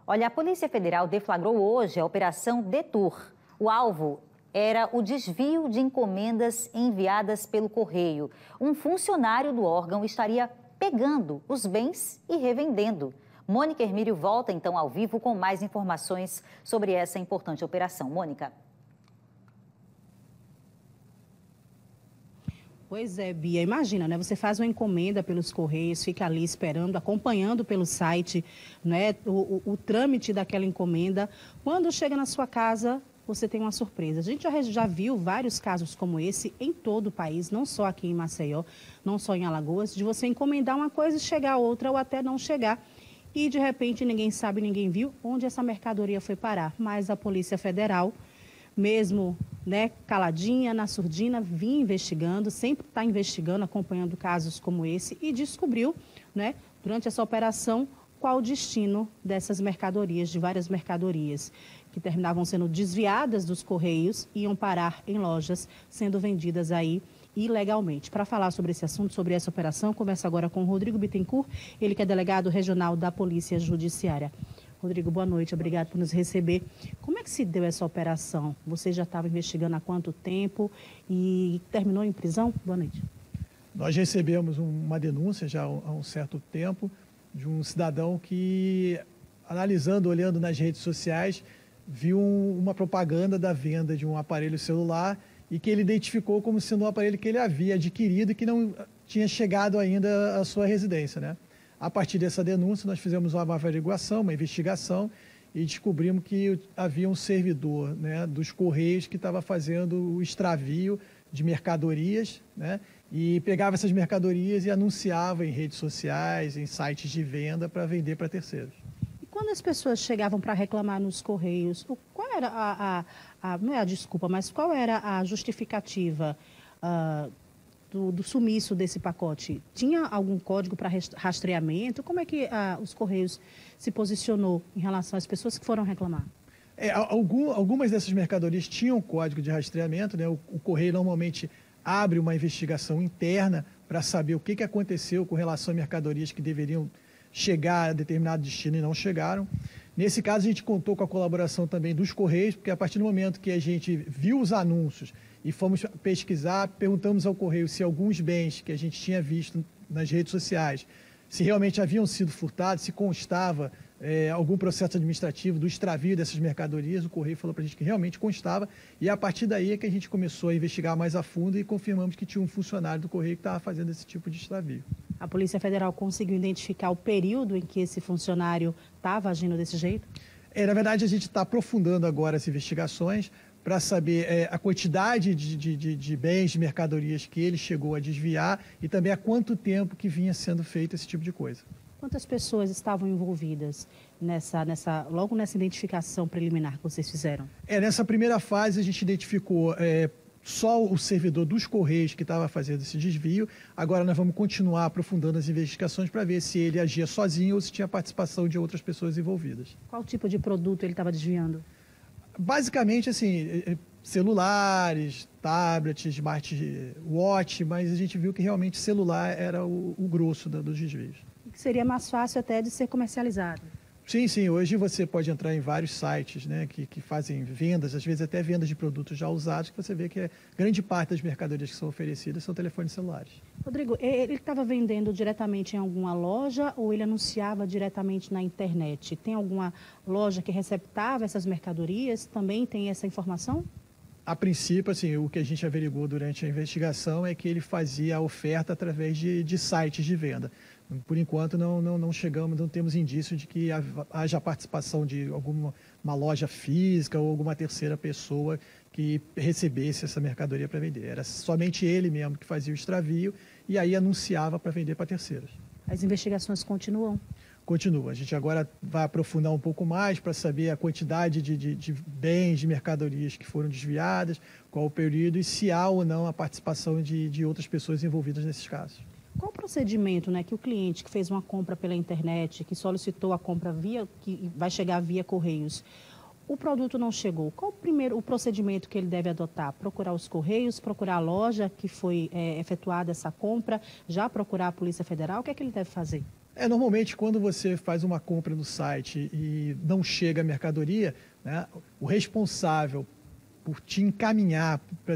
Olha, a Polícia Federal deflagrou hoje a Operação Detour. O alvo era o desvio de encomendas enviadas pelo correio. Um funcionário do órgão estaria pegando os bens e revendendo. Mônica Hermílio volta então ao vivo com mais informações sobre essa importante operação. Mônica. Pois é, Bia, imagina, né? Você faz uma encomenda pelos correios, fica ali esperando, acompanhando pelo site, né, o trâmite daquela encomenda. Quando chega na sua casa, você tem uma surpresa. A gente já viu vários casos como esse em todo o país, não só aqui em Maceió, não só em Alagoas, de você encomendar uma coisa e chegar outra ou até não chegar. E, de repente, ninguém sabe, ninguém viu onde essa mercadoria foi parar. Mas a Polícia Federal, mesmo, né, caladinha, na surdina, vinha investigando, sempre está investigando, acompanhando casos como esse e descobriu, né, durante essa operação, qual o destino dessas mercadorias, de várias mercadorias, que terminavam sendo desviadas dos correios e iam parar em lojas, sendo vendidas aí ilegalmente. Para falar sobre esse assunto, sobre essa operação, começa agora com o Rodrigo Bittencourt, ele que é delegado regional da Polícia Judiciária. Rodrigo, boa noite, obrigado por nos receber. Como é que se deu essa operação? Você já estava investigando há quanto tempo e terminou em prisão? Boa noite. Nós recebemos uma denúncia já há um certo tempo de um cidadão que, analisando, olhando nas redes sociais, viu uma propaganda da venda de um aparelho celular e que ele identificou como sendo um aparelho que ele havia adquirido e que não tinha chegado ainda à sua residência, né? A partir dessa denúncia, nós fizemos uma averiguação, uma investigação e descobrimos que havia um servidor, né, dos Correios que estava fazendo o extravio de mercadorias, né, e pegava essas mercadorias e anunciava em redes sociais, em sites de venda para vender para terceiros. E quando as pessoas chegavam para reclamar nos Correios, qual era não é a desculpa, mas qual era a justificativa do sumiço desse pacote? Tinha algum código para rastreamento? Como é que os Correios se posicionou em relação às pessoas que foram reclamar? Algumas dessas mercadorias tinham código de rastreamento, né? O Correio normalmente abre uma investigação interna para saber o que aconteceu com relação a mercadorias que deveriam chegar a determinado destino e não chegaram. Nesse caso, a gente contou com a colaboração também dos Correios, porque a partir do momento que a gente viu os anúncios e fomos pesquisar, perguntamos ao Correio se alguns bens que a gente tinha visto nas redes sociais, se realmente haviam sido furtados, se constava algum processo administrativo do extravio dessas mercadorias. O Correio falou para a gente que realmente constava e a partir daí é que a gente começou a investigar mais a fundo e confirmamos que tinha um funcionário do Correio que estava fazendo esse tipo de extravio. A Polícia Federal conseguiu identificar o período em que esse funcionário estava agindo desse jeito? Na verdade, a gente está aprofundando agora as investigações para saber a quantidade de bens, de mercadorias que ele chegou a desviar e também há quanto tempo que vinha sendo feito esse tipo de coisa. Quantas pessoas estavam envolvidas logo nessa identificação preliminar que vocês fizeram? Nessa primeira fase, a gente identificou só o servidor dos Correios que estava fazendo esse desvio. Agora nós vamos continuar aprofundando as investigações para ver se ele agia sozinho ou se tinha participação de outras pessoas envolvidas. Qual tipo de produto ele estava desviando? Basicamente, assim, celulares, tablets, smartwatch, mas a gente viu que realmente celular era o grosso dos desvios. Que seria mais fácil até de ser comercializado. Sim, sim. Hoje você pode entrar em vários sites, né, que fazem vendas, às vezes até vendas de produtos já usados, que você vê que grande parte das mercadorias que são oferecidas são telefones celulares. Rodrigo, ele estava vendendo diretamente em alguma loja ou ele anunciava diretamente na internet? Tem alguma loja que receptava essas mercadorias? Também tem essa informação? A princípio, assim, o que a gente averigou durante a investigação é que ele fazia a oferta através de sites de venda. Por enquanto, não chegamos, não temos indício de que haja participação de alguma loja física ou alguma terceira pessoa que recebesse essa mercadoria para vender. Era somente ele mesmo que fazia o extravio e aí anunciava para vender para terceiros. As investigações continuam? Continua. A gente agora vai aprofundar um pouco mais para saber a quantidade de bens, de mercadorias que foram desviadas, qual o período e se há ou não a participação de outras pessoas envolvidas nesses casos. Qual o procedimento, né, que o cliente que fez uma compra pela internet, que solicitou a compra que vai chegar via Correios, o produto não chegou, qual o procedimento que ele deve adotar? Procurar os Correios, procurar a loja que foi efetuada essa compra, já procurar a Polícia Federal? O que é que ele deve fazer? Normalmente, quando você faz uma compra no site e não chega a mercadoria, né, o responsável por te encaminhar para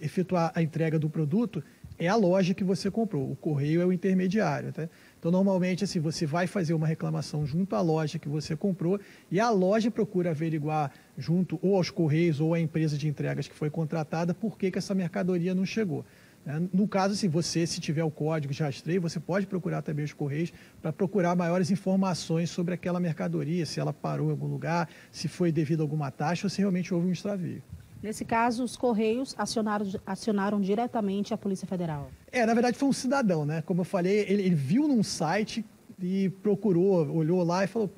efetuar a entrega do produto é a loja que você comprou. O correio é o intermediário. Tá? Então, normalmente, assim, você vai fazer uma reclamação junto à loja que você comprou e a loja procura averiguar junto ou aos correios ou à empresa de entregas que foi contratada por que essa mercadoria não chegou. No caso, se tiver o código de rastreio, você pode procurar também os Correios para procurar maiores informações sobre aquela mercadoria, se ela parou em algum lugar, se foi devido a alguma taxa ou se realmente houve um extravio. Nesse caso, os Correios acionaram diretamente a Polícia Federal. Na verdade foi um cidadão, né? Como eu falei, ele viu num site e procurou, olhou lá e falou,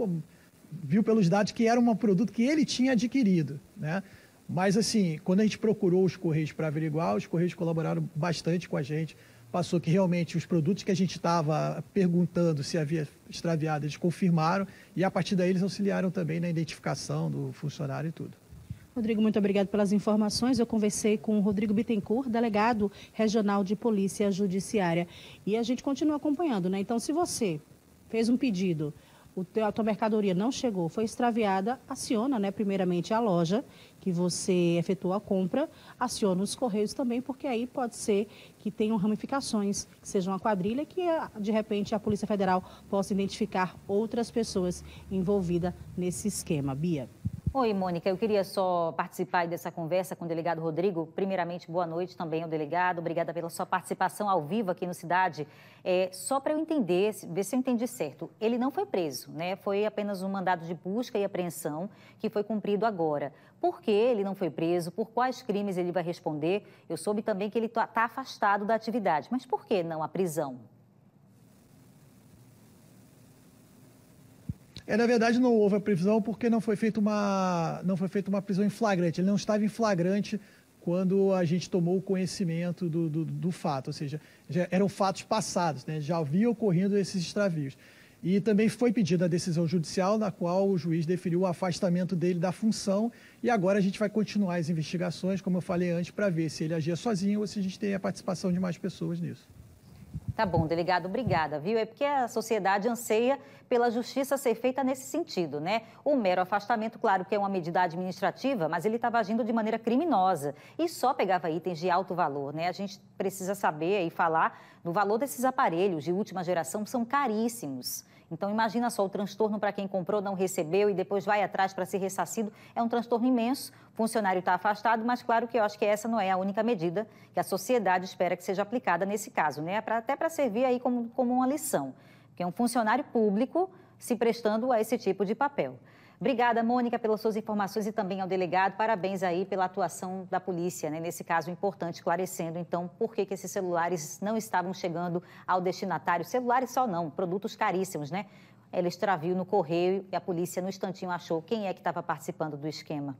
viu pelos dados que era um produto que ele tinha adquirido, né? Mas, assim, quando a gente procurou os Correios para averiguar, os Correios colaboraram bastante com a gente. Passou que realmente os produtos que a gente estava perguntando se havia extraviado, eles confirmaram e, a partir daí, eles auxiliaram também na identificação do funcionário e tudo. Rodrigo, muito obrigado pelas informações. Eu conversei com o Rodrigo Bittencourt, delegado regional de Polícia Judiciária. E a gente continua acompanhando, né? Então, se você fez um pedido, a tua mercadoria não chegou, foi extraviada, aciona, né, primeiramente a loja que você efetuou a compra, aciona os Correios também, porque aí pode ser que tenham ramificações, que seja uma quadrilha, que de repente a Polícia Federal possa identificar outras pessoas envolvidas nesse esquema. Bia. Oi, Mônica, eu queria só participar dessa conversa com o delegado Rodrigo. Primeiramente, boa noite também ao delegado. Obrigada pela sua participação ao vivo aqui no Cidade. Só para eu entender, ver se eu entendi certo, ele não foi preso, né? Foi apenas um mandado de busca e apreensão que foi cumprido agora. Por que ele não foi preso? Por quais crimes ele vai responder? Eu soube também que ele está afastado da atividade. Mas por que não a prisão? Na verdade, não houve a prisão porque não foi feita uma prisão em flagrante. Ele não estava em flagrante quando a gente tomou conhecimento do fato, ou seja, já eram fatos passados, né? Já havia ocorrido esses extravios. E também foi pedida a decisão judicial na qual o juiz deferiu o afastamento dele da função e agora a gente vai continuar as investigações, como eu falei antes, para ver se ele agia sozinho ou se a gente tem a participação de mais pessoas nisso. Tá bom, delegado, obrigada, viu? É porque a sociedade anseia pela justiça ser feita nesse sentido, né? O mero afastamento, claro que é uma medida administrativa, mas ele estava agindo de maneira criminosa e só pegava itens de alto valor, né? A gente precisa saber e falar do valor desses aparelhos de última geração, são caríssimos. Então, imagina só o transtorno para quem comprou, não recebeu e depois vai atrás para ser ressarcido. É um transtorno imenso. O funcionário está afastado, mas claro que eu acho que essa não é a única medida que a sociedade espera que seja aplicada nesse caso, né? Até para servir aí como uma lição, que é um funcionário público se prestando a esse tipo de papel. Obrigada, Mônica, pelas suas informações e também ao delegado. Parabéns aí pela atuação da polícia, né? Nesse caso importante, esclarecendo, então, por que esses celulares não estavam chegando ao destinatário. Celulares só não, produtos caríssimos, né? Ela extraviu no correio e a polícia, no instantinho, achou quem é que estava participando do esquema.